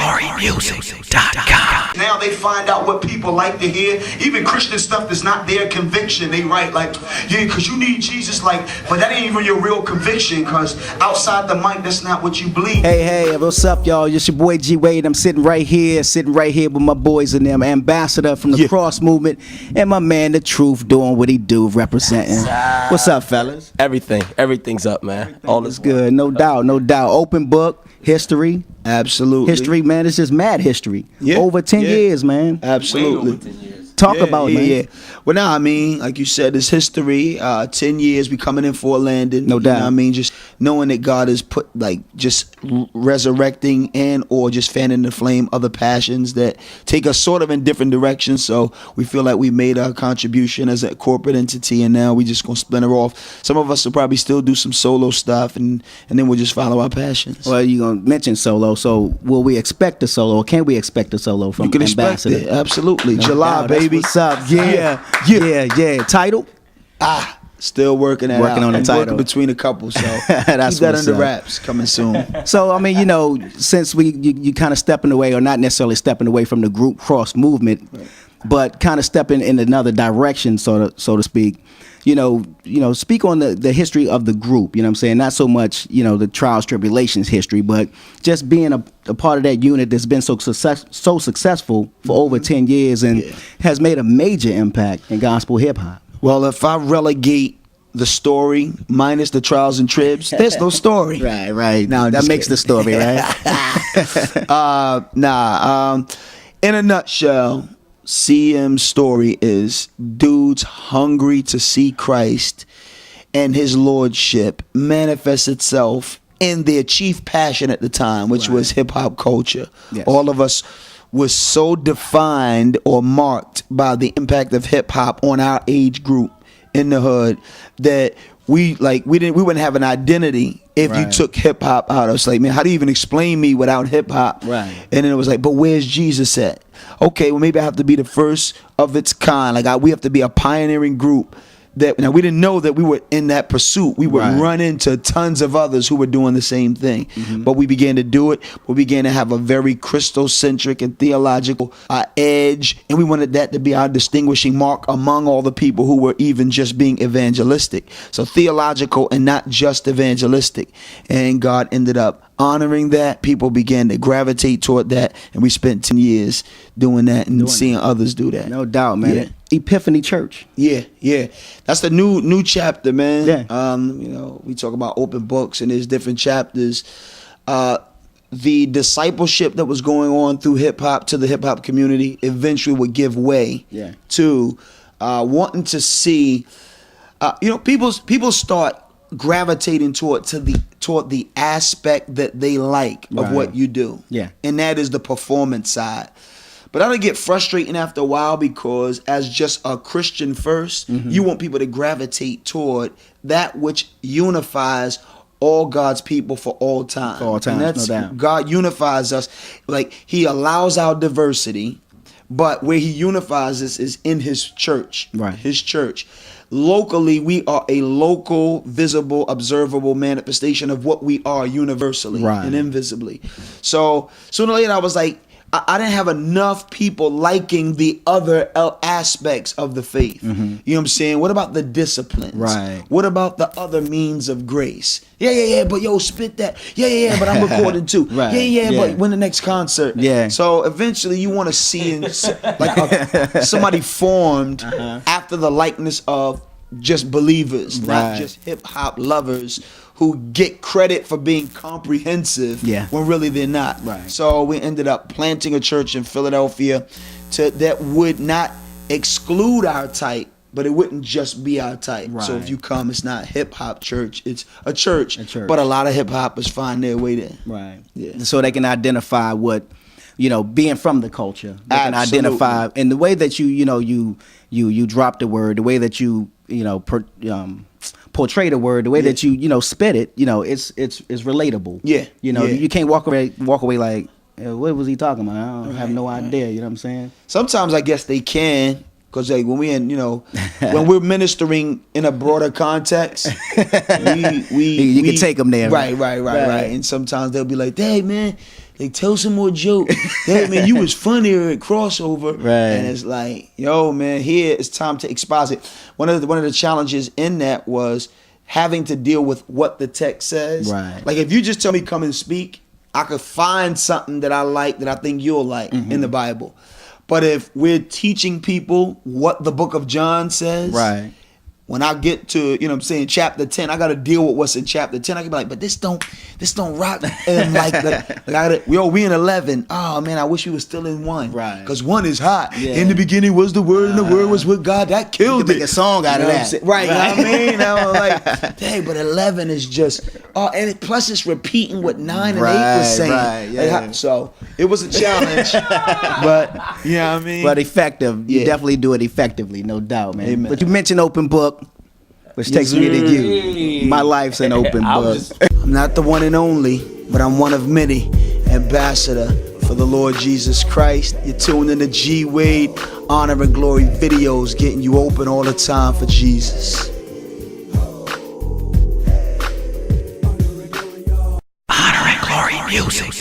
REmusic.com. Now they find out what people like to hear. Even Christian stuff that's not their conviction. They write like, yeah, because you need Jesus, like, but that ain't even your real conviction, because outside the mic, that's not what you believe. Hey, what's up, y'all? It's your boy G Wade. I'm sitting right here with my boys and them, Ambassador from the Cross Movement, and my man, The Truth, doing what he do, representing. What's up, fellas? Everything's up, man. All is good, no doubt. Open book, history. Absolutely. History, man, it's just mad history. Yeah. Over 10 years, man. Absolutely. Talk about it, man. Yeah. Well, now, I mean, like you said, it's history. 10 years, we coming in for a landing. No doubt. You know what I mean? Just knowing that God is just resurrecting and or just fanning the flame other passions that take us sort of in different directions. So we feel like we made our contribution as a corporate entity, and now we just going to splinter off. Some of us will probably still do some solo stuff, and then we'll just follow our passions. Well, you're going to mention solo, so will we expect a solo, or can we expect a solo from Ambassador? Expect it. Absolutely. No July, doubt. baby. That's what's up? Yeah. Title? Still working on the I'm title working between a couple, so That's keep that what's under up. wraps. Coming soon. So, I mean, since you kind of stepping away, or not necessarily stepping away from the group Cross Movement, but kind of stepping in another direction, so to speak. Speak on the history of the group. You know what I'm saying? Not so much, the trials, tribulations history, but just being a part of that unit that's been so successful for over 10 years and has made a major impact in gospel hip hop. Well, if I relegate the story minus the trials and tribs, there's no story. Right. Now that makes the story, right? In a nutshell, CM's story is dudes hungry to see Christ and his lordship manifest itself in their chief passion at the time, which was hip hop culture. Yes. All of us was so defined or marked by the impact of hip hop on our age group in the hood that we wouldn't have an identity if you took hip hop out. I was like, man, how do you even explain me without hip hop? Right. And then it was like, but where's Jesus at? Okay, well, maybe I have to be the first of its kind. We have to be a pioneering group. Now we didn't know that we were in that pursuit. We would run into tons of others who were doing the same thing. But we began to do it. We began to have a very Christocentric and theological edge, and we wanted that to be our distinguishing mark among all the people who were even just being evangelistic. So theological and not just evangelistic. And God ended up honoring that. People began to gravitate toward that, and we spent 10 years doing that and seeing others do that. No doubt, man. Yeah. Epiphany Church. Yeah. That's the new chapter, man. Yeah. We talk about open books, and there's different chapters. The discipleship that was going on through hip hop to the hip hop community eventually would give way to wanting to see. People start gravitating toward the aspect that they like of what you do. Yeah. And that is the performance side. But that'll get frustrating after a while, because as just a Christian first, you want people to gravitate toward that which unifies all God's people for all time. For all time, and that's, no doubt. God unifies us. Like, he allows our diversity, but where he unifies us is in his church. Right. His church. Locally, we are a local, visible, observable manifestation of what we are universally and invisibly. So sooner or later, I was like, I didn't have enough people liking the other aspects of the faith. You know what I'm saying? What about the disciplines? Right. What about the other means of grace? Yeah, but yo, spit that. Yeah, but I'm recording too. Yeah, but when the next concert? Yeah. So eventually you want to see somebody formed after the likeness of just believers, not just hip hop lovers who get credit for being comprehensive when really they're not. Right. So we ended up planting a church in Philadelphia that would not exclude our type, but it wouldn't just be our type. Right. So if you come, it's not hip hop church, it's a church. But a lot of hip hoppers find their way there. Right. Yeah. So they can identify what, being from the culture. They can Absolutely. identify, and the way that you drop the word, the way that you portray the word, the way that you spit it, it's relatable. Yeah. You can't walk away like, what was he talking about? I don't have no idea. You know what I'm saying? Sometimes I guess they can, because when we when we're ministering in a broader context, you can take them there. Right. And sometimes they'll be like, "Hey man, Like, tell some more jokes. Hey, man, you was funnier at crossover. Right. And it's like, yo, man, here it's time to exposit. One of the challenges in that was having to deal with what the text says. Right. Like, if you just tell me come and speak, I could find something that I like that I think you'll like in the Bible. But if we're teaching people what the book of John says, Right. when I get to, you know what I'm saying, chapter 10, I got to deal with what's in chapter 10. I can be like, but this don't rock. And we in 11. Oh, man, I wish we were still in 1. Right. Because 1 is hot. Yeah. In the beginning was the Word, and the Word was with God. That killed You can it. make a song out You of know what I'm that. saying? Right, you know what I mean? I was like, dang, but 11 is just, plus it's repeating what 9 and 8 was saying. Right, yeah. Like, so it was a challenge, but, you know what I mean? But effective. You Yeah. definitely do it effectively, no doubt, man. Amen. But you mentioned open book, which takes me to you. My life's an open book. I'm not the one and only, but I'm one of many. Ambassador for the Lord Jesus Christ. You're tuned into G Wade Honor and Glory videos, getting you open all the time for Jesus. Honor and Glory music.